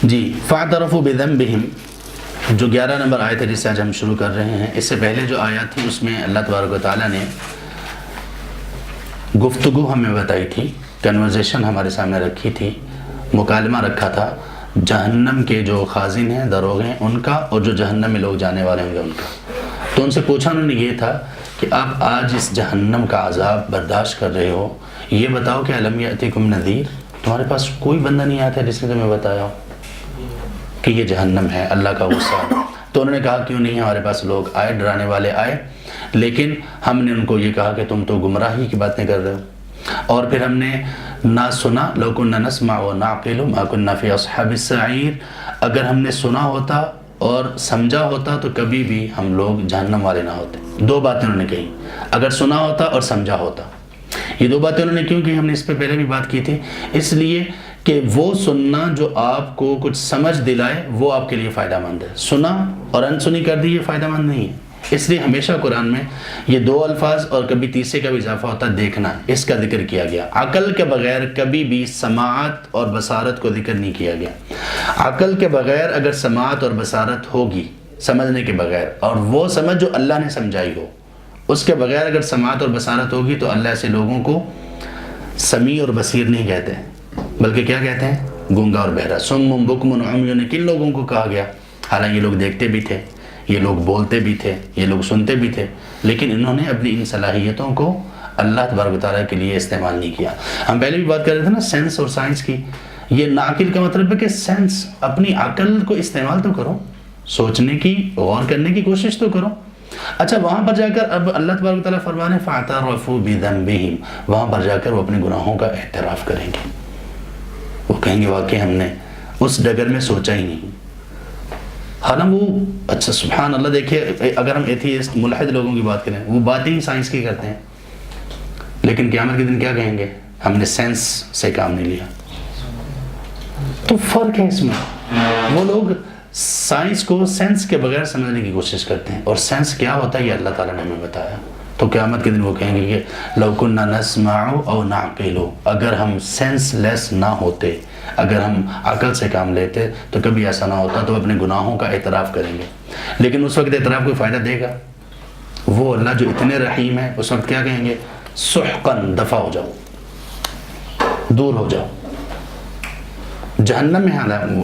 جی فاعترفوا بذنبہم، جو 11 نمبر آیت ہے جس سے آج ہم شروع کر رہے ہیں، اس سے پہلے جو آیات تھی اس میں اللہ تبارک و تعالیٰ نے گفتگو ہمیں بتائی تھی، کنورزیشن ہمارے سامنے رکھی تھی، مکالمہ رکھا تھا جہنم کے جو خازن ہیں، دروغ ہیں ان کا، اور جو جہنم میں لوگ جانے والے ہوں گے ان کا۔ تو ان سے پوچھا انہوں نے یہ تھا کہ آپ آج اس جہنم کا عذاب برداشت کر رہے ہو، یہ بتاؤ کہ الم یأتکم نذیر، تمہارے پاس کوئی بندہ نہیں آتا جس نے تمہیں بتایا ہو کہ یہ جہنم ہے، اللہ کا غصہ۔ تو انہوں نے کہا کیوں نہیں، ہمارے پاس لوگ آئے، ڈرانے والے آئے، لیکن ہم نے ان کو یہ کہا کہ تم تو گمراہی کی باتیں کر رہے ہو، اور پھر ہم نے نہ سنا، لو کنا نسمع ونعقل ما کنا فی اصحاب السعیر، اگر ہم نے سنا ہوتا اور سمجھا ہوتا تو کبھی بھی ہم لوگ جہنم والے نہ ہوتے۔ دو باتیں انہوں نے کہی، اگر سنا ہوتا اور سمجھا ہوتا۔ یہ دو باتیں انہوں نے کیوں کی، ہم نے اس پہ پہلے بھی بات کی تھی، اس لیے کہ وہ سننا جو آپ کو کچھ سمجھ دلائے وہ آپ کے لیے فائدہ مند ہے، سنا اور انسنی کر دی یہ فائدہ مند نہیں ہے۔ اس لیے ہمیشہ قرآن میں یہ دو الفاظ اور کبھی تیسرے کا بھی اضافہ ہوتا ہے، دیکھنا، اس کا ذکر کیا گیا۔ عقل کے بغیر کبھی بھی سماعت اور بصارت کو ذکر نہیں کیا گیا۔ عقل کے بغیر اگر سماعت اور بصارت ہوگی، سمجھنے کے بغیر، اور وہ سمجھ جو اللہ نے سمجھائی ہو، اس کے بغیر اگر سماعت اور بصارت ہوگی تو اللہ ایسے لوگوں کو سمیع اور بصیر نہیں کہتے ہیں، بلکہ کیا کہتے ہیں، گونگا اور بہرا۔ صم بکم عمی، کن لوگوں کو کہا گیا؟ حالانکہ یہ لوگ دیکھتے بھی تھے، یہ لوگ بولتے بھی تھے، یہ لوگ سنتے بھی تھے، لیکن انہوں نے اپنی ان صلاحیتوں کو اللہ تبارک و تعالیٰ کے لیے استعمال نہیں کیا۔ ہم پہلے بھی بات کر رہے تھے نا سینس اور سائنس کی، یہ ناقل کا مطلب ہے کہ سینس، اپنی عقل کو استعمال تو کرو، سوچنے کی، غور کرنے کی کوشش تو کرو۔ اچھا وہاں پر جا کر اب اللہ تبارک و تعالیٰ فرمانے فاعترفوا بذنبہم، وہاں پر جا کر وہ اپنے گناہوں کا اعتراف کریں گے، وہ کہیں گے واقعی ہم نے اس ڈگر میں سوچا ہی نہیں۔ حالانکہ وہ، اچھا سبحان اللہ، دیکھیے اگر ہم ایتھیسٹ ملحد لوگوں کی بات کریں، وہ باتیں ہی سائنس کی کرتے ہیں، لیکن قیامت کے دن کیا کہیں گے؟ ہم نے سینس سے کام نہیں لیا۔ تو فرق ہے اس میں، وہ لوگ سائنس کو سینس کے بغیر سمجھنے کی کوشش کرتے ہیں، اور سینس کیا ہوتا ہے یہ اللہ تعالیٰ نے ہمیں بتایا۔ تو قیامت کے دن وہ کہیں گے کہ لو کنا نسمع او نعقل، اگر ہم سینس لیس نہ ہوتے، اگر ہم عقل سے کام لیتے تو کبھی ایسا نہ ہوتا، تو اپنے گناہوں کا اعتراف کریں گے۔ لیکن اس وقت اعتراف کوئی فائدہ دے گا؟ وہ اللہ جو اتنے رحیم ہے اس وقت کیا کہیں گے؟ سحقاً، دفع ہو جاؤ، دور ہو جاؤ۔ جہنم میں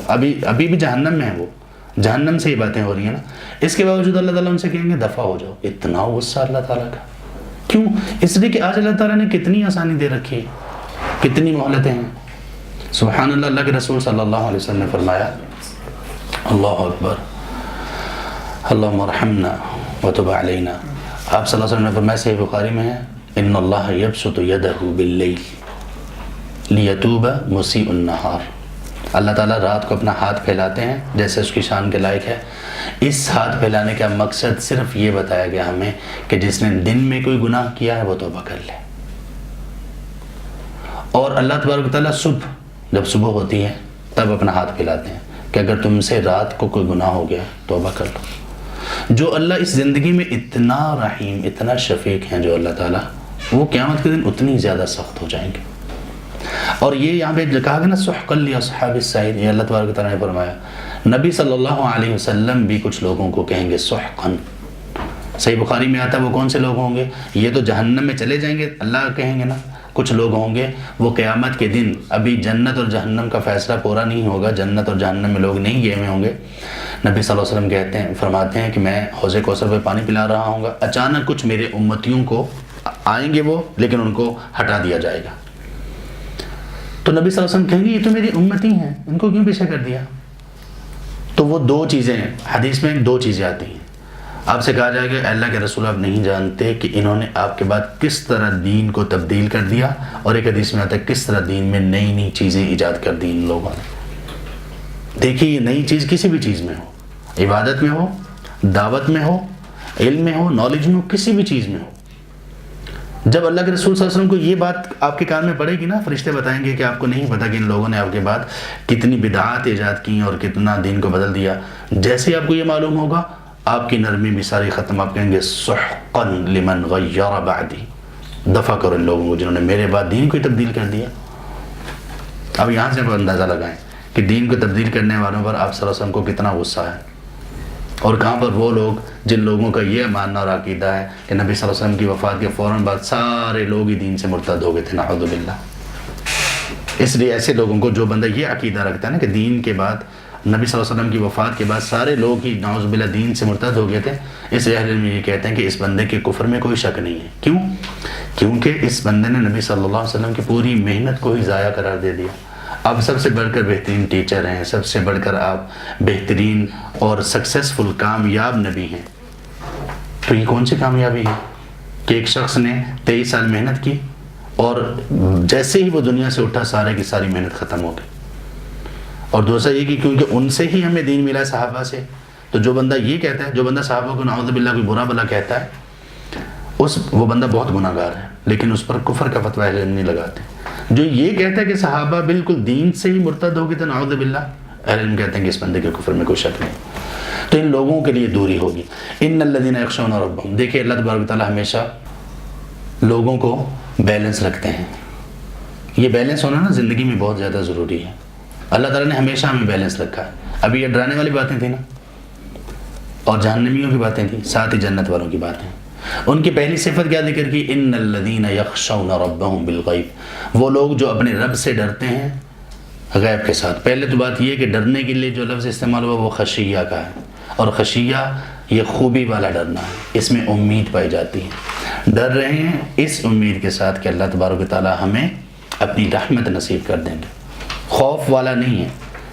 ابھی بھی جہنم میں ہے، وہ جہنم سے یہ باتیں ہو رہی ہیں نا، اس کے باوجود اللہ تعالیٰ ان سے کہیں گے دفع ہو جاؤ۔ اتنا غصہ اللہ تعالیٰ کا کیوں؟ اس لیے کہ آج اللہ تعالیٰ نے کتنی آسانی دے رکھی ہے، کتنی مہلتیں ہیں۔ سبحان اللہ، اللہ کے رسول صلی اللہ علیہ وسلم نے فرمایا، اللہ اکبر، اللہم ارحمنا وتب علینا۔ آپ صلی اللہ علیہ وسلم نے فرمایا، صحیح بخاری میں ہے، ان اللہ یبسط یدہ باللیل لیتوب مسیء النہار، اللہ تعالیٰ رات کو اپنا ہاتھ پھیلاتے ہیں جیسے اس کی شان کے لائق ہے۔ اس ہاتھ پھیلانے کا مقصد صرف یہ بتایا گیا ہمیں کہ جس نے دن میں کوئی گناہ کیا ہے وہ توبہ کر لے، اور اللہ تبارک و تعالیٰ صبح، جب صبح ہوتی ہے تب اپنا ہاتھ پھیلاتے ہیں کہ اگر تم سے رات کو کوئی گناہ ہو گیا توبہ کر لو۔ جو اللہ اس زندگی میں اتنا رحیم، اتنا شفیق ہیں جو اللہ تعالیٰ، وہ قیامت کے دن اتنی زیادہ سخت ہو جائیں گے۔ اور یہ یہاں پہ کہا گیا نا سحقاً لاصحاب السعیر، یہ اللہ تبارک و تعالیٰ نے فرمایا۔ نبی صلی اللہ علیہ وسلم بھی کچھ لوگوں کو کہیں گے سحقاً، صحیح بخاری میں آتا ہے وہ کون سے لوگ ہوں گے؟ یہ تو جہنم میں چلے جائیں گے، اللہ کہیں گے نا کچھ لوگ ہوں گے وہ قیامت کے دن، ابھی جنت اور جہنم کا فیصلہ پورا نہیں ہوگا، جنت اور جہنم میں لوگ نہیں گئے ہوئے ہوں گے۔ نبی صلی اللہ علیہ وسلم کہتے ہیں، فرماتے ہیں کہ میں حوض کوثر پہ پانی پلا رہا ہوں گا، اچانک کچھ میرے امتیوں کو آئیں گے وہ، لیکن ان کو ہٹا دیا جائے گا۔ تو نبی صلی اللہ علیہ وسلم کہیں گے یہ تو میری امتی ہیں، ان کو کیوں پیچھے کر دیا؟ تو وہ دو چیزیں ہیں، حدیث میں دو چیزیں آتی ہیں۔ آپ سے کہا جائے گا اللہ کے رسول آپ نہیں جانتے کہ انہوں نے آپ کے بعد کس طرح دین کو تبدیل کر دیا، اور ایک حدیث میں آتا ہے کس طرح دین میں نئی نئی چیزیں ایجاد کر دی ان لوگوں نے۔ دیکھیے یہ نئی چیز کسی بھی چیز میں ہو، عبادت میں ہو، دعوت میں ہو، علم میں ہو، نالج میں ہو، کسی بھی چیز میں ہو، جب اللہ کے رسول صلی اللہ علیہ وسلم کو یہ بات آپ کے کان میں پڑے گی نا، فرشتے بتائیں گے کہ آپ کو نہیں پتا کہ ان لوگوں نے آپ کے بعد کتنی بدعات ایجاد کی اور کتنا دین کو بدل دیا۔ جیسے ہی آپ کو یہ معلوم ہوگا آپ کی نرمی بھی ساری ختم، آپ کہیں گے سحقاً لمن غیر بعدی، دفع کرو ان لوگوں کو جنہوں نے میرے بعد دین کو تبدیل کر دیا۔ اب یہاں سے آپ اندازہ لگائیں کہ دین کو تبدیل کرنے والوں پر آپ صلی اللہ علیہ وسلم کو کتنا غصہ ہے، اور کہاں پر وہ لوگ جن لوگوں کا یہ ماننا اور عقیدہ ہے کہ نبی صلی اللہ علیہ وسلم کی وفات کے فوراً بعد سارے لوگ ہی دین سے مرتد ہو گئے تھے، نعوذ باللہ۔ اس لیے ایسے لوگوں کو، جو بندہ یہ عقیدہ رکھتا ہے نا کہ دین کے بعد، نبی صلی اللہ علیہ وسلم کی وفات کے بعد سارے لوگ ہی نعوذ باللہ دین سے مرتد ہو گئے تھے، اس اہل علم یہ کہتے ہیں کہ اس بندے کے کفر میں کوئی شک نہیں ہے۔ کیوں؟ کیونکہ اس بندے نے نبی صلی اللہ علیہ وسلم کی پوری محنت کو ہی ضائع قرار دے دیا۔ آپ سب سے بڑھ کر بہترین ٹیچر ہیں، سب سے بڑھ کر آپ بہترین اور سکسیسفل کامیاب نبی ہیں، تو یہ کون سی کامیابی ہے کہ ایک شخص نے 23 سال محنت کی اور جیسے ہی وہ دنیا سے اٹھا سارے کی ساری محنت ختم ہو گئی۔ اور دوسرا یہ کہ کیونکہ ان سے ہی ہمیں دین ملا ہے، صحابہ سے، تو جو بندہ یہ کہتا ہے، جو بندہ صحابہ کو نعوذ باللہ کوئی برا بلا کہتا ہے، وہ بندہ بہت گناہ گار ہے، لیکن اس پر کفر کا فتویٰ اہل علم نہیں لگاتے۔ جو یہ کہتا ہے کہ صحابہ بالکل دین سے ہی مرتد ہو گئے تھے، نعوذ باللہ، اہل علم کہتے ہیں کہ اس بندے کے کفر میں کوئی شک نہیں، تو ان لوگوں کے لیے دوری ہوگی۔ ان الذین یخشون ربہم، دیکھیں اللہ تبارک و تعالیٰ ہمیشہ لوگوں کو بیلنس رکھتے ہیں۔ یہ بیلنس ہونا نا زندگی میں بہت زیادہ ضروری ہے۔ اللہ تعالیٰ نے ہمیشہ ہمیں بیلنس رکھا ہے۔ ابھی یہ ڈرانے والی باتیں تھیں نا، اور جہنمیوں کی باتیں تھیں، ساتھ ہی جنت والوں کی باتیں۔ ان کی پہلی صفت کیا ذکر کی؟ ان الذین یخشون ربہم بالغیب، وہ لوگ جو اپنے رب سے ڈرتے ہیں غیب کے ساتھ۔ پہلے تو بات یہ ہے کہ ڈرنے کے لیے جو لفظ استعمال ہوا وہ خشیہ کا ہے، اور خشیہ یہ خوبی والا ڈرنا ہے، اس میں امید پائی جاتی ہے۔ ڈر رہے ہیں اس امید کے ساتھ کہ اللہ تبارک و تعالیٰ ہمیں اپنی رحمت نصیب کر دیں گے۔ خوف والا نہیں ہے،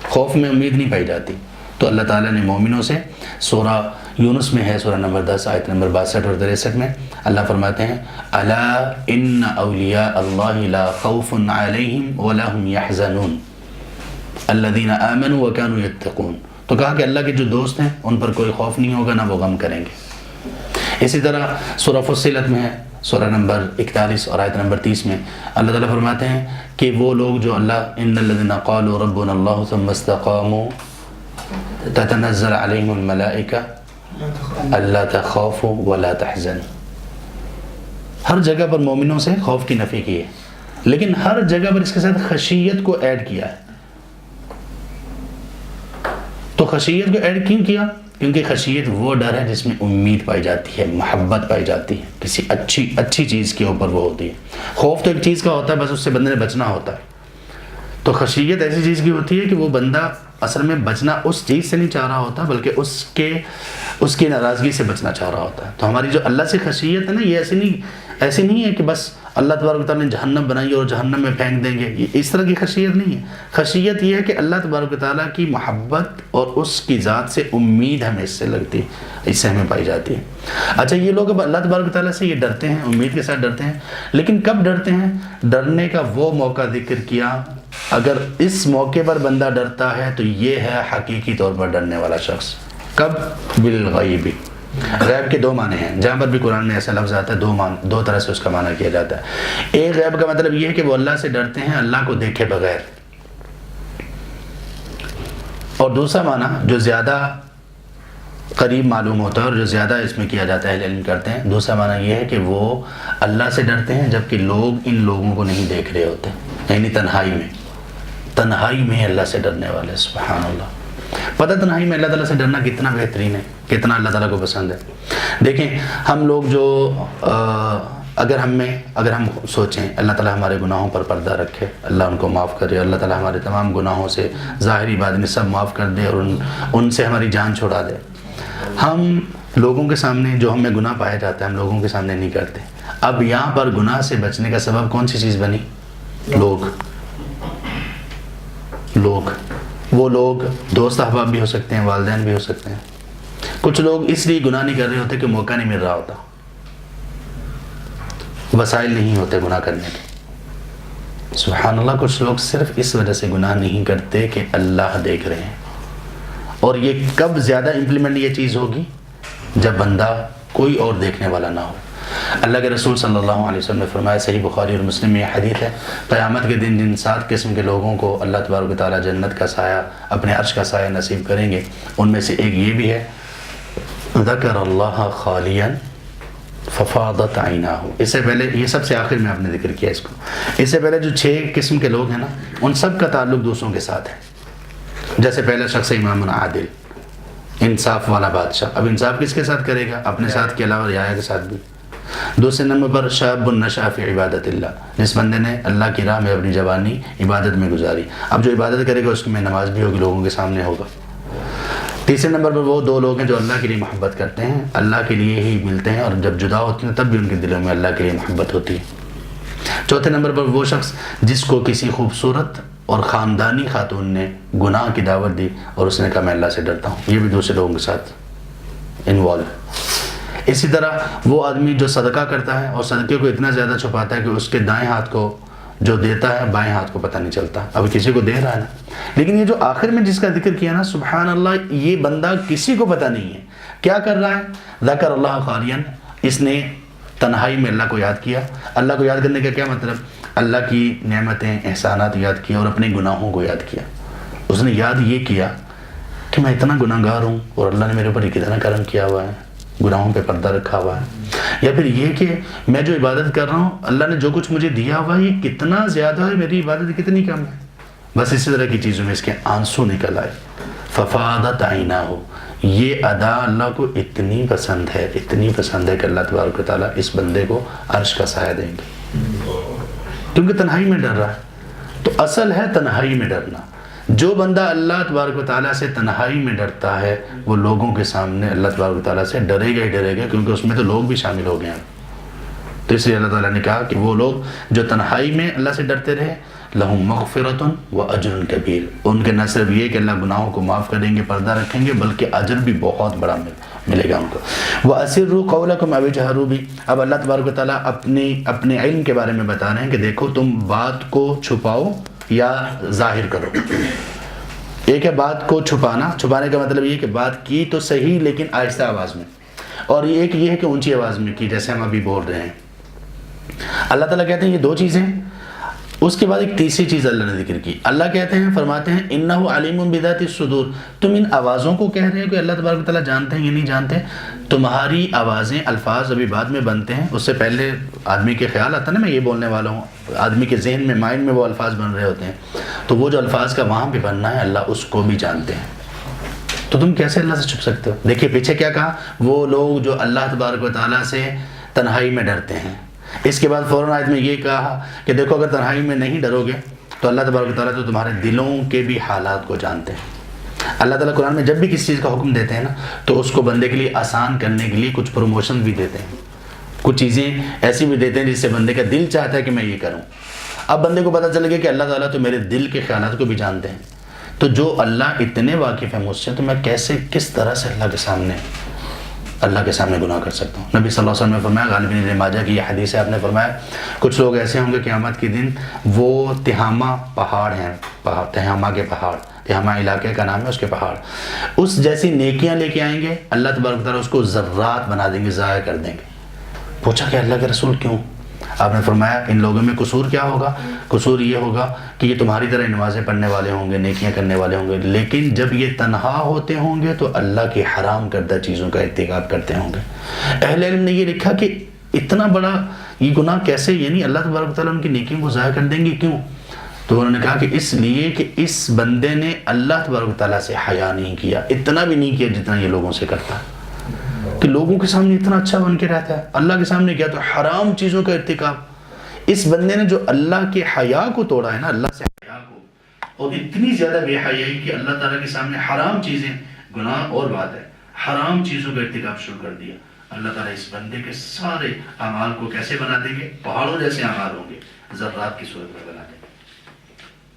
خوف میں امید نہیں پائی جاتی۔ تو اللہ تعالیٰ نے مومنوں سے، سورہ یونس میں ہے، سورہ نمبر 10 آیت نمبر 62 اور 63 میں اللہ فرماتے ہیں الا ان اولیاء اللہ لا خوف علیہم ولا هم يحزنون الذین آمنوا وكانوا يتقون، تو کہا کہ اللہ کے جو دوست ہیں ان پر کوئی خوف نہیں ہوگا، نہ وہ غم کریں گے۔ اسی طرح سورہ فصلت میں ہے، سورہ نمبر 41 اور آیت نمبر 30 میں اللہ تعالیٰ فرماتے ہیں کہ وہ لوگ جو ان الذین قالوا ربنا اللہ ثم استقاموا تتنزل علیہم الملائکہ الا تخافوا ولا تحزنوا، ہر جگہ پر مومنوں سے خوف کی نفی کی ہے، لیکن ہر جگہ پر اس کے ساتھ خشیت کو ایڈ کیا ہے۔ تو خشیت کو ایڈ کیوں کیا؟ کیونکہ خشیت وہ ڈر ہے جس میں امید پائی جاتی ہے، محبت پائی جاتی ہے، کسی اچھی چیز کے اوپر وہ ہوتی ہے۔ خوف تو ایک چیز کا ہوتا ہے، بس اس سے بندے نے بچنا ہوتا ہے۔ تو خشیت ایسی چیز کی ہوتی ہے کہ وہ بندہ اصل میں بچنا اس چیز سے نہیں چاہ رہا ہوتا، بلکہ اس کی ناراضگی سے بچنا چاہ رہا ہوتا ہے۔ تو ہماری جو اللہ سے خشیت ہے نا، یہ ایسی نہیں ہے کہ بس اللہ تبارک و تعالیٰ نے جہنم بنائی اور جہنم میں پھینک دیں گے، یہ اس طرح کی خشیت نہیں ہے۔ خشیت یہ ہے کہ اللہ تبارک و تعالیٰ کی محبت اور اس کی ذات سے امید ہمیں اس سے لگتی ہے، اس سے ہمیں پائی جاتی ہے۔ اچھا، یہ لوگ اب اللہ تبارک و تعالیٰ سے یہ ڈرتے ہیں، امید کے ساتھ ڈرتے ہیں، لیکن کب ڈرتے ہیں؟ ڈرنے کا وہ موقع ذکر کیا، اگر اس موقع پر بندہ ڈرتا ہے تو یہ ہے حقیقی طور پر ڈرنے والا شخص۔ کب؟ بالغیب۔ غیب کے دو معنی ہیں، جہاں پر بھی قرآن میں ایسا لفظ آتا ہے دو طرح سے اس کا معنی کیا جاتا ہے۔ ایک غیب کا مطلب یہ ہے کہ وہ اللہ سے ڈرتے ہیں اللہ کو دیکھے بغیر، اور دوسرا معنی جو زیادہ قریب معلوم ہوتا ہے اور جو زیادہ اس میں کیا جاتا ہے، اہل علم کرتے ہیں، دوسرا معنی یہ ہے کہ وہ اللہ سے ڈرتے ہیں جبکہ لوگ ان لوگوں کو نہیں دیکھ رہے ہوتے، یعنی تنہائی میں اللہ سے ڈرنے والے۔ سبحان اللہ، پتہ تنہائی میں اللہ تعالیٰ سے ڈرنا کتنا بہترین ہے، کتنا اللہ تعالیٰ کو پسند ہے۔ دیکھیں ہم لوگ جو اگر ہم سوچیں اللہ تعالیٰ ہمارے گناہوں پر پردہ رکھے، اللہ ان کو معاف کرے، اللہ تعالیٰ ہمارے تمام گناہوں سے ظاہری باطنی سب معاف کر دے اور ان سے ہماری جان چھڑا دے، ہم لوگوں کے سامنے جو ہمیں گناہ پایا جاتا ہے ہم لوگوں کے سامنے نہیں کرتے۔ اب یہاں پر گناہ سے بچنے کا سبب کون سی چیز بنی؟ وہ لوگ دوست احباب بھی ہو سکتے ہیں، والدین بھی ہو سکتے ہیں۔ کچھ لوگ اس لیے گناہ نہیں کر رہے ہوتے کہ موقع نہیں مل رہا ہوتا، وسائل نہیں ہوتے گناہ کرنے کے۔ سبحان اللہ، کچھ لوگ صرف اس وجہ سے گناہ نہیں کرتے کہ اللہ دیکھ رہے ہیں۔ اور یہ کب زیادہ امپلیمنٹ یہ چیز ہوگی؟ جب بندہ کوئی اور دیکھنے والا نہ ہو۔ اللہ کے رسول صلی اللہ علیہ وسلم نے فرمایا، صحیح بخاری اور مسلم میں یہ حدیث ہے، قیامت کے دن جن 7 قسم کے لوگوں کو اللہ تبارک و تعالیٰ جنت کا سایہ، اپنے عرش کا سایہ نصیب کریں گے، ان میں سے ایک یہ بھی ہے، ذکر اللہ خالیا ففاضت عیناہ۔ اس سے پہلے یہ سب سے آخر میں آپ نے ذکر کیا اس کو، اس سے پہلے جو 6 قسم کے لوگ ہیں نا، ان سب کا تعلق دوسروں کے ساتھ ہے۔ جیسے پہلا شخص امام عادل، انصاف والا بادشاہ. اب انصاف کس کے ساتھ کرے گا؟ اپنے ساتھ کے علاوہ رعایا کے ساتھ بھی. دوسرے نمبر پر شاب النشأ فی عبادت اللہ، جس بندے نے اللہ کی راہ میں اپنی جوانی عبادت میں گزاری. اب جو عبادت کرے گا اس میں نماز بھی ہوگی، لوگوں کے سامنے ہوگا. تیسرے نمبر پر وہ دو لوگ ہیں جو اللہ کے لیے محبت کرتے ہیں، اللہ کے لیے ہی ملتے ہیں، اور جب جدا ہوتے ہیں تب بھی ان کے دلوں میں اللہ کے لیے محبت ہوتی ہے. چوتھے نمبر پر وہ شخص جس کو کسی خوبصورت اور خاندانی خاتون نے گناہ کی دعوت دی اور اس نے کہا میں اللہ سے ڈرتا ہوں، یہ بھی دوسرے لوگوں کے ساتھ انوالو. اسی طرح وہ آدمی جو صدقہ کرتا ہے اور صدقے کو اتنا زیادہ چھپاتا ہے کہ اس کے دائیں ہاتھ کو جو دیتا ہے بائیں ہاتھ کو پتہ نہیں چلتا. اب کسی کو دے رہا ہے نا، لیکن یہ جو آخر میں جس کا ذکر کیا نا، سبحان اللہ، یہ بندہ کسی کو پتہ نہیں ہے کیا کر رہا ہے. ذکر اللہ خالیاً، اس نے تنہائی میں اللہ کو یاد کیا. اللہ کو یاد کرنے کا کیا مطلب؟ اللہ کی نعمتیں، احسانات یاد کیا اور اپنے گناہوں کو یاد کیا. اس نے یاد یہ کیا کہ میں اتنا گناہ گار ہوں اور اللہ نے میرے اوپر کتنا کرم کیا ہوا ہے، گناہوں پہ پردہ رکھا ہوا ہے. یا پھر یہ کہ میں جو عبادت کر رہا ہوں، اللہ نے جو کچھ مجھے دیا ہوا ہے یہ کتنا زیادہ ہے، میری عبادت کتنی کم ہے. بس اسی طرح کی چیزوں میں اس کے آنسو نکل آئے. ففاضت عیناہ، یہ ادا اللہ کو اتنی پسند ہے، اتنی پسند ہے کہ اللہ تبارک و تعالیٰ اس بندے کو عرش کا سایہ دیں گے، کیونکہ تنہائی میں ڈر رہا ہے. تو اصل ہے تنہائی میں ڈرنا. جو بندہ اللہ تبارک و تعالیٰ سے تنہائی میں ڈرتا ہے وہ لوگوں کے سامنے اللہ تبارک و تعالیٰ سے ڈرے گا ہی ڈرے گا، کیونکہ اس میں تو لوگ بھی شامل ہو گئے ہیں. تو اس لیے اللہ تعالیٰ نے کہا کہ وہ لوگ جو تنہائی میں اللہ سے ڈرتے رہے، لہم مغفرۃ و اجر کبیر، ان کے نہ صرف یہ کہ اللہ گناہوں کو معاف کریں گے، پردہ رکھیں گے، بلکہ اجر بھی بہت بڑا ملے گا ان کو. وَأَسِرُّوا قَوْلَكُمْ أَوِ اجْهَرُوا بِهِ، اب اللہ تبارک و تعالیٰ اپنے علم کے بارے میں بتا رہے ہیں کہ دیکھو تم بات کو چھپاؤ یا ظاہر کرو. ایک ہے بات کو چھپانا، چھپانے کا مطلب یہ کہ بات کی تو صحیح لیکن آہستہ آواز میں، اور ایک یہ ہے کہ اونچی آواز میں کی، جیسے ہم ابھی بول رہے ہیں. اللہ تعالیٰ کہتے ہیں یہ دو چیزیں. اس کے بعد ایک تیسری چیز اللہ نے ذکر کی. اللہ کہتے ہیں، فرماتے ہیں انہ علیم بذات الصدور، تم ان آوازوں کو کہہ رہے ہو کہ اللہ تبارک و تعالیٰ جانتے ہیں یا نہیں جانتے؟ تمہاری آوازیں، الفاظ ابھی بعد میں بنتے ہیں، اس سے پہلے آدمی کے خیال آتا ہے نا میں یہ بولنے والا ہوں، آدمی کے ذہن میں، مائنڈ میں وہ الفاظ بن رہے ہوتے ہیں. تو وہ جو الفاظ کا وہاں پہ بننا ہے اللہ اس کو بھی جانتے ہیں. تو تم کیسے اللہ سے چھپ سکتے ہو؟ دیکھیے پیچھے کیا کہا، وہ لوگ جو اللہ تبارک و تعالیٰ سے تنہائی میں ڈرتے ہیں. اس کے بعد فوراً آیت میں یہ کہا کہ دیکھو اگر تنہائی میں نہیں ڈرو گے تو اللہ تبارک و تعالیٰ تو تمہارے دلوں کے بھی حالات کو جانتے ہیں. اللہ تعالیٰ قرآن میں جب بھی کسی چیز کا حکم دیتے ہیں نا تو اس کو بندے کے لیے آسان کرنے کے لیے کچھ پروموشن بھی دیتے ہیں، کچھ چیزیں ایسی بھی دیتے ہیں جس سے بندے کا دل چاہتا ہے کہ میں یہ کروں. اب بندے کو پتہ چل گیا کہ اللہ تعالیٰ تو میرے دل کے خیالات کو بھی جانتے ہیں. تو جو اللہ اتنے واقف ہے مجھ سے، تو میں کیسے، کس طرح سے اللہ کے سامنے گناہ کر سکتا ہوں. نبی صلی اللہ علیہ وسلم نے فرمایا، غالباً ابن ماجہ کی یہ حدیث ہے، آپ نے فرمایا کچھ لوگ ایسے ہوں گے قیامت کے دن، وہ تہامہ پہاڑ ہیں، تہامہ کے پہاڑ، تہامہ علاقے کا نام ہے اس کے پہاڑ، اس جیسی نیکیاں لے کے آئیں گے، اللہ تبارک و تعالیٰ اس کو ذرات بنا دیں گے، ضائع کر دیں گے. پوچھا کہ اللہ کے رسول کیوں؟ آپ نے فرمایا ان لوگوں میں قصور کیا ہوگا؟ قصور یہ ہوگا کہ یہ تمہاری طرح نمازیں پڑھنے والے ہوں گے، نیکیاں کرنے والے ہوں گے، لیکن جب یہ تنہا ہوتے ہوں گے تو اللہ کی حرام کردہ چیزوں کا ارتکاب کرتے ہوں گے. اہل علم نے یہ لکھا کہ اتنا بڑا یہ گناہ کیسے، یعنی اللہ تبارک و تعالیٰ ان کی نیکیوں کو ضائع کر دیں گے، کیوں؟ تو انہوں نے کہا کہ اس لیے کہ اس بندے نے اللہ تبارک و تعالیٰ سے حیا نہیں کیا، اتنا بھی نہیں کیا جتنا یہ لوگوں سے کرتا ہے، کہ لوگوں کے سامنے اتنا اچھا بن کے رہتا ہے، اللہ کے سامنے کیا تو حرام چیزوں کا ارتکاب. اس بندے نے جو اللہ کے حیا کو توڑا ہے نا، اللہ سے حیا کو، اور اتنی زیادہ بے حیائی کہ اللہ تعالیٰ کے سامنے حرام چیزیں، گناہ اور بات ہے، حرام چیزوں کا ارتکاب شروع کر دیا. اللہ تعالیٰ اس بندے کے سارے اعمال کو کیسے بنا دیں گے؟ پہاڑوں جیسے اعمال ہوں گے، ذرات کی صورت میں بنا دیں گے.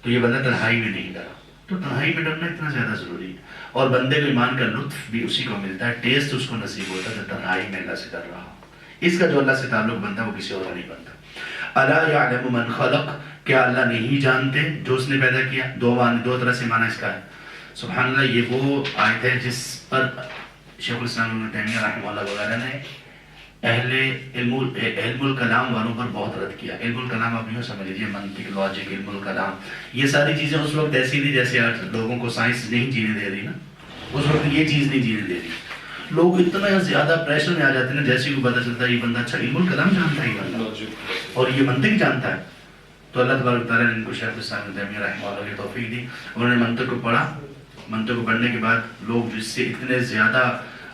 تو یہ بندہ تنہائی میں نہیں ڈرا. تو تنہائی میں ڈرنا اتنا زیادہ ضروری ہے، اور بندے کو ایمان کا لطف بھی اسی کو ملتا ہے، ٹیسٹ اس کو نصیب ہوتا ہے جو تنہائی میں اللہ سے ڈر رہا. اس کا جو اللہ سے تعلق بنتا ہے وہ کسی اور کا نہیں بنتا. الا یعلم من خلق، کیا اللہ نہیں جانتے جو اس نے پیدا کیا؟ دو طرح سے معنی اس کا ہے. سبحان اللہ، یہ وہ آیت ہے جس پر شیخ الاسلام ابن تیمیہ رحمہ اللہ وغیرہ نے اہل علم الکلام والوں پر بہت رد کیا. علم الکلام آپ یوں سمجھ لیجیے، منطق، لاجک، علم الکلام، یہ ساری چیزیں اس وقت ایسی تھی جیسے آج لوگوں کو سائنس نہیں جینے دے رہی نا، اس وقت یہ چیز نہیں جینے دے رہی. لوگ اتنا زیادہ پریشر میں آ جاتے ہیں جیسے کو پتہ چلتا ہے یہ بندہ اچھا علم الکلام جانتا ہے، یہ بندہ اور یہ منطق جانتا ہے. تو اللہ تبارک تعالیٰ نے ان کو شیخ الاسلام ابن تیمیہ رحمہ اللہ کی توفیق دی، انہوں نے منطق کو پڑھا منتوں کو پڑھنے کے بعد لوگ جس سے اتنے زیادہ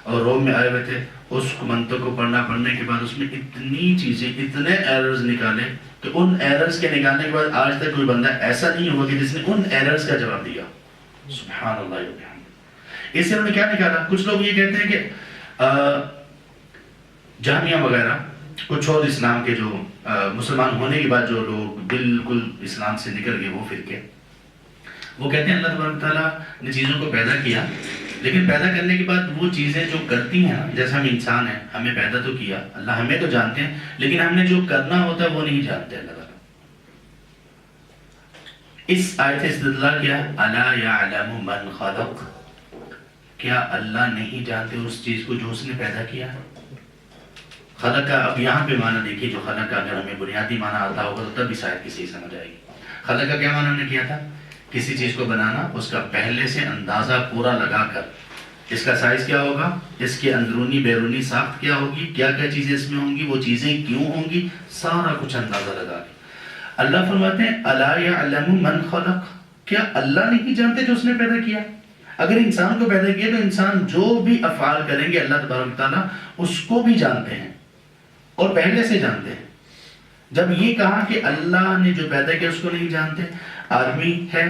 اور روم میں آئے ہوئے تھے، اس منتوں کو پڑھنے کے بعد اس میں اتنی چیزیں، اتنے ایررز نکالے کہ ان ایررز کے نکالنے کے بعد آج تک کوئی بندہ ایسا نہیں ہوا کہ جس نے ان ایررز کا جواب دیا. سبحان اللہ و بحمدہ. اس سے انہوں نے کیا نکالا؟ کچھ لوگ یہ کہتے ہیں کہ جہمیہ وغیرہ، کچھ اور اسلام کے جو مسلمان ہونے کے بعد جو لوگ بالکل اسلام سے نکل گئے، وہ فرقے، وہ کہتے ہیں اللہ تبارک تعالیٰ نے چیزوں کو پیدا کیا، لیکن پیدا کرنے کے بعد وہ چیزیں جو کرتی ہیں، جیسے ہم انسان ہیں، ہمیں پیدا تو کیا اللہ، ہمیں تو جانتے ہیں، لیکن ہم نے جو کرنا ہوتا ہے وہ نہیں جانتے اللہ تعالیٰ. اس آیت استدلال کیا؟ الا یعلم من خلق، کیا اللہ نہیں جانتے اس چیز کو جو اس نے پیدا کیا؟ خلق کا اب یہاں پہ معنی دیکھیے، جو خلق کا اگر ہمیں بنیادی معنی آتا ہوگا تو تب اس آیت کی صحیح سمجھ آئے گی. خلق کا کیا معنی ہم نے کیا تھا؟ کسی چیز کو بنانا، اس کا پہلے سے اندازہ پورا لگا کر، اس کا سائز کیا ہوگا، اس کی اندرونی بیرونی ساخت کیا ہوگی، کیا کیا چیزیں اس میں ہوں گی، وہ چیزیں کیوں ہوں گی، سارا کچھ اندازہ لگا کے. اللہ فرماتے ہیں الا یعلم من خلق، کیا اللہ نہیں جانتے جو اس نے پیدا کیا؟ اگر انسان کو پیدا کیا تو انسان جو بھی افعال کریں گے اللہ تبارک تعالیٰ اس کو بھی جانتے ہیں اور پہلے سے جانتے ہیں. جب یہ کہا کہ اللہ نے جو پیدا کیا اس کو نہیں جانتے، آدمی ہے،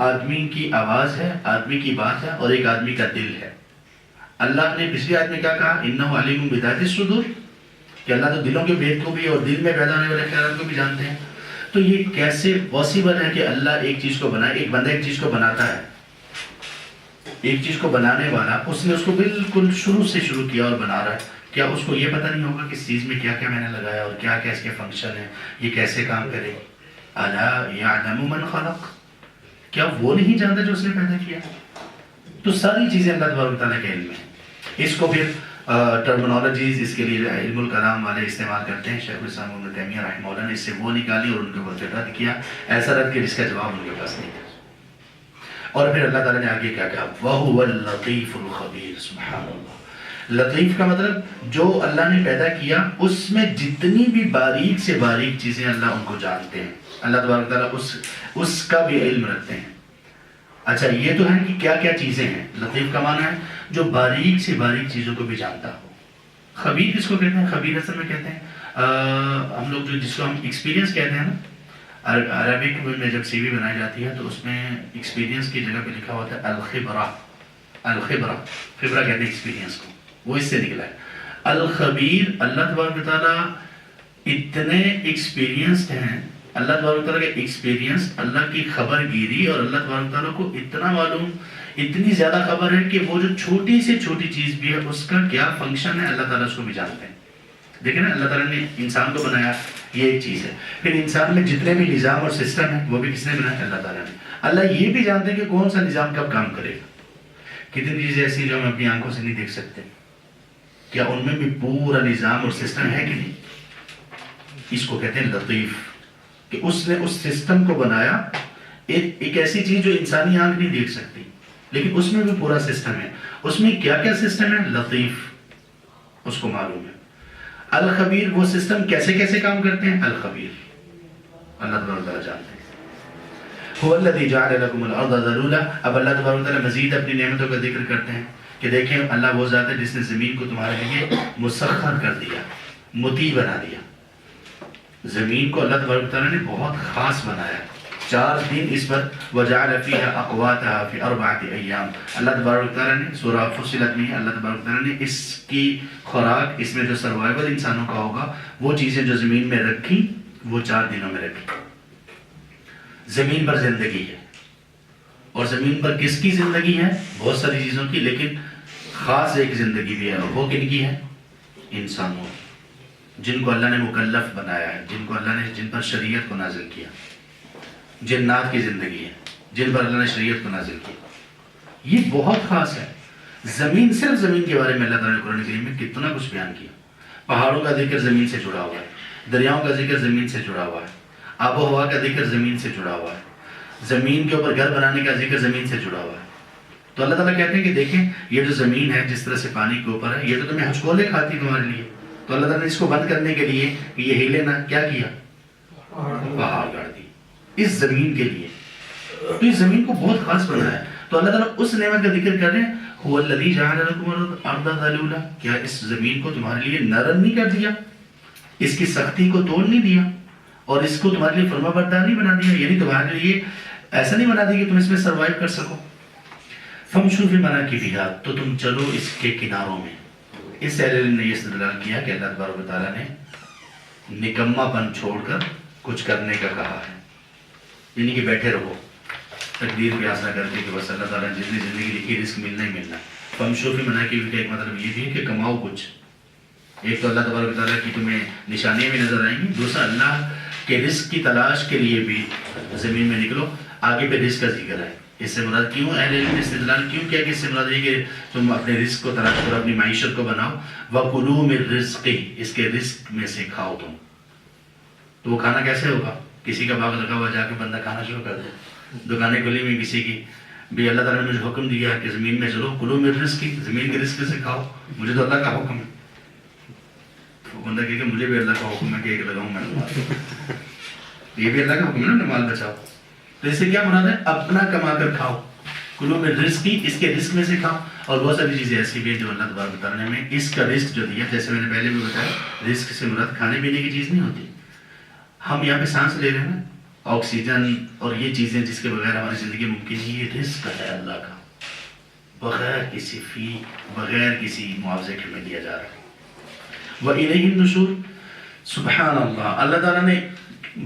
آدمی کی آواز ہے، آدمی کی بات ہے، اور ایک آدمی کا دل ہے. اللہ نے پچھلی آیت میں کیا کہا؟ انہ علیم بذات الصدور، کہ اللہ تو دلوں کے بھید کو بھی اور دل میں پیدا ہونے والے خیالات کو بھی جانتے ہیں. تو یہ کیسے پاسبل ہے کہ اللہ ایک چیز کو بنائے؟ ایک بندہ ایک چیز کو بناتا ہے، ایک چیز کو بنانے والا اس نے اس کو بالکل شروع سے شروع کیا اور بنا رہا ہے. کیا اس کو یہ پتہ نہیں ہوگا کہ اس چیز میں کیا کیا میں نے لگایا اور کیا کیا اس کے فنکشن ہے، یہ کیسے کام کرے؟ الا یعلم من خلق، کیا وہ نہیں جانتا جو اس نے پیدا کیا؟ تو ساری چیزیں اللہ تبارک تعالیٰ کے علم میں. اس کو پھر ٹرمنالوجیز اس کے لیے علم الکلام والے استعمال کرتے ہیں. شیخ الاسلام ابن تیمیہ رحمہ اللہ نے اس سے وہ نکالی اور ان کے اوپر رد کیا، ایسا رد کہ جس کا جواب ان کے پاس نہیں تھا. اور پھر اللہ تعالیٰ نے آگے کیا کہا؟ وَهُوَ اللَّطِيفُ الْخَبِيرُ. سبحان اللہ. لطیف کا مطلب جو اللہ نے پیدا کیا اس میں جتنی بھی باریک سے باریک چیزیں اللہ ان کو جانتے ہیں. اللہ تبارک تعالیٰ اس کا بھی علم رکھتے ہیں. اچھا یہ تو ہے کہ کیا کیا چیزیں ہیں. لطیف کا معنی ہے جو باریک سے باریک چیزوں کو بھی جانتا ہو. خبیر کس کو کہتے ہیں؟ خبیر اصل میں کہتے ہیں ہم لوگ جو جس کو ہم ایکسپیرینس کہتے ہیں نا، عربک میں جب سی وی بنائی جاتی ہے تو اس میں ایکسپیرینس کی جگہ پہ لکھا ہوتا ہے الخبرہ. الخبرہ، خبرہ کہتے ہیں ایکسپیرینس کو، وہ اس سے نکلا ہے. الخبیر، اللہ تبارک تعالیٰ اتنے ایکسپیرینسڈ ہیں. اللہ تبارک تعالیٰ کا ایکسپیرینس، اللہ کی خبر گیری، اور اللہ تبارک تعالیٰ کو اتنا معلوم، اتنی زیادہ خبر ہے کہ وہ جو چھوٹی سے چھوٹی چیز بھی ہے اس کا کیا فنکشن ہے اللہ تعالیٰ اس کو بھی جانتے ہیں. دیکھیں نا، اللہ تعالیٰ نے انسان کو بنایا، یہ ایک چیز ہے. پھر انسان میں جتنے بھی نظام اور سسٹم ہیں وہ بھی کس نے بنایا؟ اللہ تعالیٰ نے. اللہ یہ بھی جانتے ہیں کہ کون سا نظام کب کام کرے گا. کتنی چیزیں ایسی جو ہم اپنی آنکھوں سے نہیں دیکھ سکتے، کیا ان میں بھی پورا نظام اور سسٹم ہے کہ نہیں؟ اس کو کہتے ہیں لطیف، کہ اس نے اس سسٹم کو بنایا. ایک ایسی چیز جو انسانی آنکھ نہیں دیکھ سکتی لیکن اس میں بھی پورا سسٹم ہے. اس میں کیا کیا سسٹم ہے؟ لطیف اس کو معلوم ہے. الخبیر، وہ سسٹم کیسے کیسے کام کرتے ہیں. الخبیر اللہ تبارک تعالیٰ جانتے ہیں. هو الذي جعل لكم الارض ذلولا. اب اللہ تبارک تعالیٰ مزید اپنی نعمتوں کا ذکر کرتے ہیں کہ دیکھیں اللہ وہ ذات ہے جس نے زمین کو تمہارے لیے مسخر کر دیا، مطیع بنا دیا. زمین کو اللہ تبارک تعالیٰ نے بہت خاص بنایا. 4 دن اس پر وجعل فيها اقواتها في 4 ایام. اللہ تبارک تعالیٰ نے سورہ فصلت میں اللہ تبارک تعالیٰ نے اس کی خوراک، اس میں جو سروائیول انسانوں کا ہوگا، وہ چیزیں جو زمین میں رکھی وہ 4 دنوں میں رکھی. زمین پر زندگی ہے، اور زمین پر کس کی زندگی ہے؟ بہت ساری چیزوں کی، لیکن خاص ایک زندگی بھی ہے، اور وہ کن کی ہے؟ انسانوں، جن کو اللہ نے مکلف بنایا ہے، جن کو اللہ نے، جن پر شریعت کو نازل کیا. جنات کی زندگی ہے جن پر اللہ نے شریعت کو نازل کیا. یہ بہت خاص ہے. زمین، صرف زمین کے بارے میں اللہ تعالیٰ نے قرآن کریم میں کتنا کچھ بیان کیا. پہاڑوں کا ذکر زمین سے جڑا ہوا ہے، دریاؤں کا ذکر زمین سے جڑا ہوا ہے، آب و ہوا کا ذکر زمین سے جڑا ہوا ہے، زمین کے اوپر گھر بنانے کا ذکر زمین سے جڑا ہوا ہے. تو اللہ تعالیٰ کہتے ہیں کہ دیکھیں یہ جو زمین ہے جس طرح سے پانی کے اوپر ہے، یہ تو تمہیں ہچکولے کھاتی تمہارے لیے. تو اللہ تعالیٰ نے اس کو بند کرنے کے لیے کہ یہ ہلے نہ، کیا کیا؟ پہاڑ گاڑ دی اس زمین کے لیے. تو اس زمین کو بہت خاص بنایا ہے. تو اللہ تعالیٰ اس نعمت کا ذکر کر رہے ہیں، هو الذی جعل لکم الارض ذلولا، کیا اس زمین کو تمہارے لیے نرم نہیں کر دیا، اس کی سختی کو توڑ نہیں دیا، اور اس کو تمہارے لیے فرما بردار نہیں بنا دیا، یعنی تمہارے لیے ایسا نہیں بنا دیا کہ تم اس میں سروائیو کر سکو. فامشوا فی مناکبہا، تو تم چلو اس کے کناروں میں. اس اہل علم نے یہ استدلال کیا کہ اللہ تبارک و تعالیٰ نے نکما پن چھوڑ کر کچھ کرنے کا کہا ہے، یعنی کہ بیٹھے رہو تقدیر پہ آسا کر کے کہ بس اللہ تعالیٰ نے جتنی زندگی لکھی رزق ملنا ہی ملنا. فامشوا فی مناکبہا کا ایک مطلب یہ بھی ہے کہ کماؤ کچھ. ایک تو اللہ تبارک و تعالیٰ کی تمہیں نشانیاں بھی نظر آئیں گی، دوسرا اللہ کے رزق کی تلاش کے لیے بھی زمین میں نکلو. آگے پہ رزق کا ذکر ہے. اس سے مراد کیوں اہل علم نے استدلال کیوں کیا کہ اس سے مراد یہ کہ تم اپنے رزق کو تلاش کرو، اپنی معیشت کو بناؤ. وَكُلُوا مِن رِزْقِهِ، اس کے رزق میں سے کھاؤ تم. تو وہ کھانا کیسے ہوگا؟ کسی کا باغ لگا ہوا جا کے بندہ کھانا شروع کر دے، دکانیں کھلی ہوئی کسی کی بھی، اللہ تعالیٰ نے مجھے حکم دیا کہ زمین میں چلو، کلو مِن رِزْقِهِ، زمین کے رزق سے کھاؤ، مجھے تو اللہ کا حکم ہے. وہ بندہ کہے کہ مجھے بھی اللہ کا حکم ہے کہ ایک لگاؤں میں نماز، یہ بھی اللہ کا حکم ہے نا، مال بچاؤ. تو اس سے کیا مراد ہے؟ اپنا کما کر کھاؤ. کلو میں رزق کی، اس کے رزق میں سے کھاؤ. اور بہت ساری چیزیں ایسی بھی ہیں جو اللہ تبارک و تعالیٰ نے ہمیں اس کا رزق جو دیا، جیسے میں نے پہلے بھی بتایا، رزق سے مراد کھانے پینے کی چیز نہیں ہوتی. ہم یہاں پہ سانس لے رہے ہیں نا، آکسیجن اور یہ چیزیں جس کے بغیر ہماری زندگی ممکن نہیں، یہ رزق ہے اللہ کا، بغیر کسی فی، بغیر کسی معاوضے کے ہمیں دیا جا رہا ہے. وَإِلَيْهِ النُّشُورُ، سبحان اللہ. اللہ تعالیٰ نے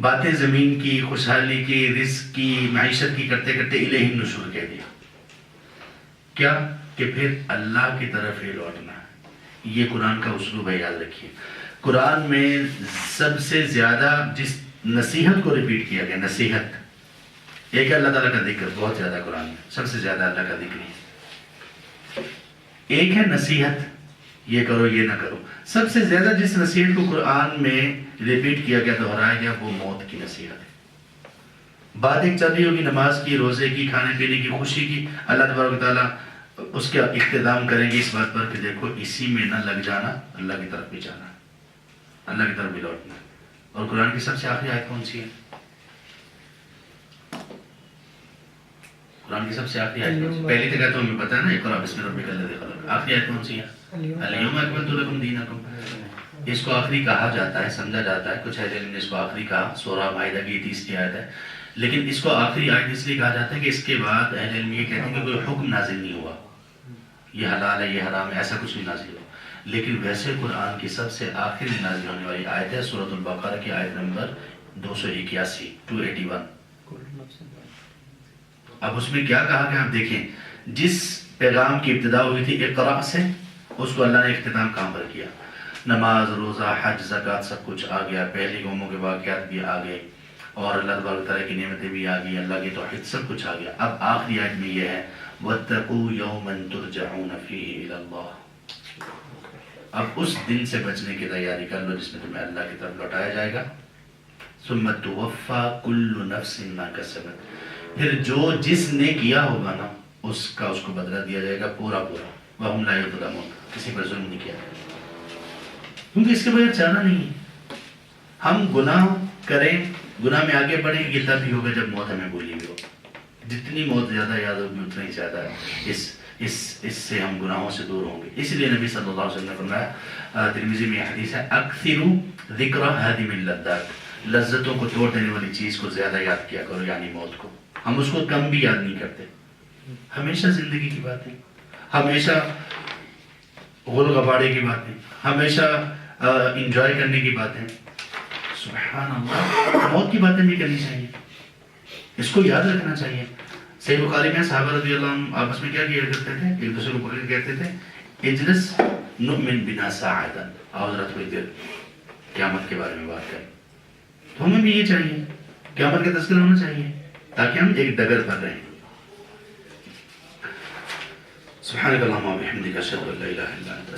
باتیں زمین کی، خوشحالی کی، رزق کی، معیشت کی کرتے کرتے الیہ النشور کہہ دیا. کیا کہ پھر اللہ کی طرف ہی لوٹنا ہے. یہ قرآن کا اسلوب ہے، یاد رکھیے. قرآن میں سب سے زیادہ جس نصیحت کو ریپیٹ کیا گیا، نصیحت ایک ہے، اللہ تعالیٰ کا ذکر بہت زیادہ قرآن میں، سب سے زیادہ اللہ کا ذکر ہے. ایک ہے نصیحت، یہ کرو یہ نہ کرو. سب سے زیادہ جس نصیحت کو قرآن میں ریپیٹ کیا گیا، دہرایا گیا، وہ موت کی نصیحت ہے. بات ایک چل رہی ہوگی نماز کی، روزے کی، کھانے پینے کی، خوشی کی، اللہ تبارک و تعالیٰ اس کا اختتام کریں گے اس بات پر کہ دیکھو اسی میں نہ لگ جانا، اللہ کی طرف بھی جانا، اللہ کی طرف بھی لوٹنا. اور قرآن کی سب سے آخری آیت کون سی ہے؟ قرآن کی سب سے آخری آیت کون سی؟ پہلی تک آیت تو ہمیں پتہ ہے نا، اقرأ بسم ربک الذی خلق. آخری آیت کون سی ہے؟ الیوم اکملت لکم دینکم. اس کو آخری کہا جاتا ہے، سمجھا جاتا ہے، کچھ اہل علم نے اس کو آخری کہا. سورہ مائدہ کی 30 آیت ہے، لیکن اس کو آخری آیت اس لیے کہا جاتا ہے کہ اس کے بعد اہل علم یہ کہتے ہیں کہ کوئی حکم نازل نہیں ہوا، یہ حلال ہے یہ حرام ہے، ایسا کچھ نہیں نازل ہوا. لیکن ویسے قرآن کی سب سے آخر میں نازل ہونے والی آیت ہے سورۃ البقرہ کی آیت نمبر 281. اب اس میں کیا کہا کہ آپ دیکھیں، جس پیغام کی ابتدا ہوئی تھی اقرأ سے، اس کو اللہ نے اختتام کہاں پر کیا؟ نماز، روزہ، حج، زکوٰۃ سب کچھ آ گیا، پہلی قوموں کے واقعات بھی آ گئے، اور اللہ تبارک تعالیٰ کی نعمتیں بھی آ گئی، اللہ کی توحید سب کچھ آ گیا. اب آخری آیت میں یہ ہے وَاتَّقُوا يَوْمًا تُرْجَعُونَ فِيهِ إِلَى اللَّهِ. اب اس دن سے بچنے کی تیاری کر لو جس میں تمہیں اللہ کی طرف لوٹایا جائے گا. ثُمَّ تُوَفَّى كُلُّ نَفْسٍ مَا كَسَبَتْ، پھر جو جس نے کیا ہوگا نا اس کا اس کو بدلہ دیا جائے گا پورا پورا. وَهُمْ لَا يُظْلَمُونَ، کسی پر ظلم نہیں کیا جائے گا، کیونکہ اس کے بغیر چارہ نہیں ہے. ہم گناہ کریں، گناہ میں آگے بڑھیں، یہ تب ہی ہوگا جب موت ہمیں بھولی ہوئی ہو. جتنی موت زیادہ یاد ہوگی اتنا ہی زیادہ اس سے ہم گناہوں سے دور ہوں گے. اس لیے نبی صلی اللہ علیہ وسلم نے فرمایا، ترمذی میں یہ حدیث ہے، اکثروا ذکر ہادم اللذات، لذتوں کو توڑ دینے والی چیز کو زیادہ یاد کیا کرو، یعنی موت کو. ہم اس کو کم بھی یاد نہیں کرتے. ہمیشہ زندگی کی باتیں، ہمیشہ غول غباڑے کی باتیں، ہمیشہ انجوائے کرنے کی باتیں. سبحان اللہ، موت کی باتیں بھی کرنی چاہیے، اس کو یاد رکھنا چاہیے. صحیح بخاری میں صحابہ رضی اللہ عنہ آپس میں کیا کیا کرتے تھے؟ ایک دوسرے کو پکڑ کے کہتے تھے اجلس نؤمن بنا ساعتا، آؤ ذرا تھوڑی دیر قیامت کے بارے میں بات کریں. تو ہمیں بھی یہ چاہیے، قیامت کا تذکرہ ہونا چاہیے تاکہ ہم ایک ڈگر پر رہیں. سبحانک اللہم و بحمدک، اشہد ان لا الہ الا انت،